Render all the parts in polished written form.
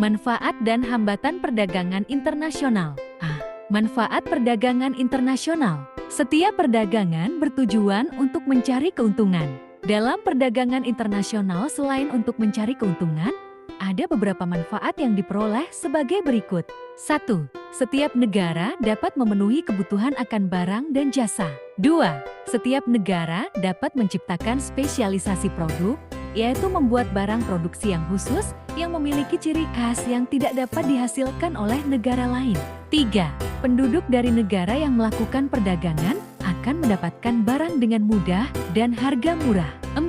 Manfaat dan hambatan perdagangan internasional. Manfaat perdagangan internasional. Setiap perdagangan bertujuan untuk mencari keuntungan. Dalam perdagangan internasional, selain untuk mencari keuntungan, ada beberapa manfaat yang diperoleh sebagai berikut. 1. Setiap negara dapat memenuhi kebutuhan akan barang dan jasa. 2. Setiap negara dapat menciptakan spesialisasi produk, yaitu membuat barang produksi yang khusus yang memiliki ciri khas yang tidak dapat dihasilkan oleh negara lain. 3. Penduduk dari negara yang melakukan perdagangan akan mendapatkan barang dengan mudah dan harga murah. 4.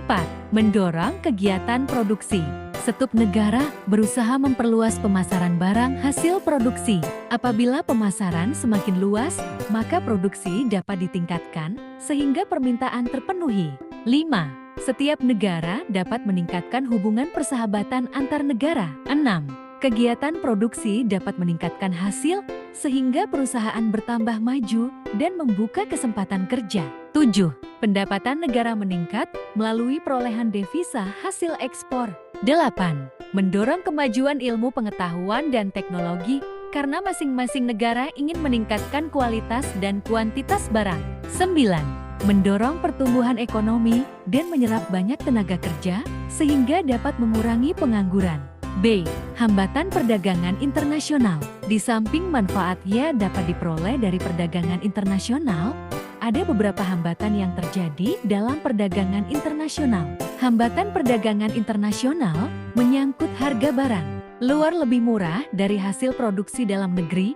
Mendorong kegiatan produksi. Setiap negara berusaha memperluas pemasaran barang hasil produksi. Apabila pemasaran semakin luas, maka produksi dapat ditingkatkan sehingga permintaan terpenuhi. 5. Setiap negara dapat meningkatkan hubungan persahabatan antar negara. 6. Kegiatan produksi dapat meningkatkan hasil sehingga perusahaan bertambah maju dan membuka kesempatan kerja. 7. Pendapatan negara meningkat melalui perolehan devisa hasil ekspor. 8. Mendorong kemajuan ilmu pengetahuan dan teknologi karena masing-masing negara ingin meningkatkan kualitas dan kuantitas barang. 9. Mendorong pertumbuhan ekonomi dan menyerap banyak tenaga kerja sehingga dapat mengurangi pengangguran. B. Hambatan perdagangan internasional. Di samping manfaatnya dapat diperoleh dari perdagangan internasional, ada beberapa hambatan yang terjadi dalam perdagangan internasional. Hambatan perdagangan internasional menyangkut harga barang. Luar lebih murah dari hasil produksi dalam negeri.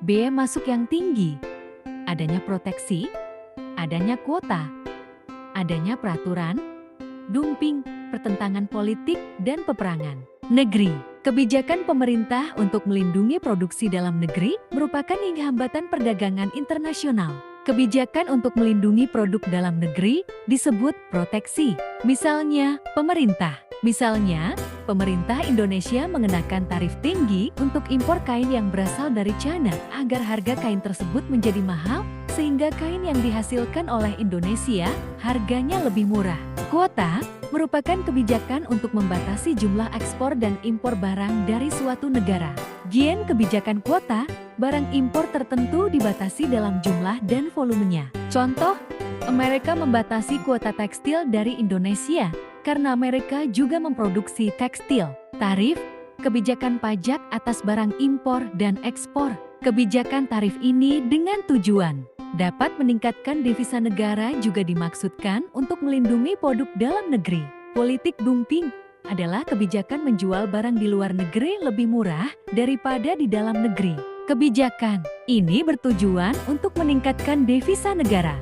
Biaya masuk yang tinggi. Adanya proteksi. Adanya kuota. Adanya peraturan. Dumping, pertentangan politik, dan peperangan. Negeri. Kebijakan pemerintah untuk melindungi produksi dalam negeri merupakan hambatan perdagangan internasional. Kebijakan untuk melindungi produk dalam negeri disebut proteksi. Misalnya, pemerintah Indonesia mengenakan tarif tinggi untuk impor kain yang berasal dari China agar harga kain tersebut menjadi mahal sehingga kain yang dihasilkan oleh Indonesia harganya lebih murah. Kuota merupakan kebijakan untuk membatasi jumlah ekspor dan impor barang dari suatu negara. Kebijakan kuota, barang impor tertentu dibatasi dalam jumlah dan volumenya. Contoh, Amerika membatasi kuota tekstil dari Indonesia karena Amerika juga memproduksi tekstil. Tarif, kebijakan pajak atas barang impor dan ekspor. Kebijakan tarif ini dengan tujuan dapat meningkatkan devisa negara juga dimaksudkan untuk melindungi produk dalam negeri. Politik dumping adalah kebijakan menjual barang di luar negeri lebih murah daripada di dalam negeri. Kebijakan ini bertujuan untuk meningkatkan devisa negara.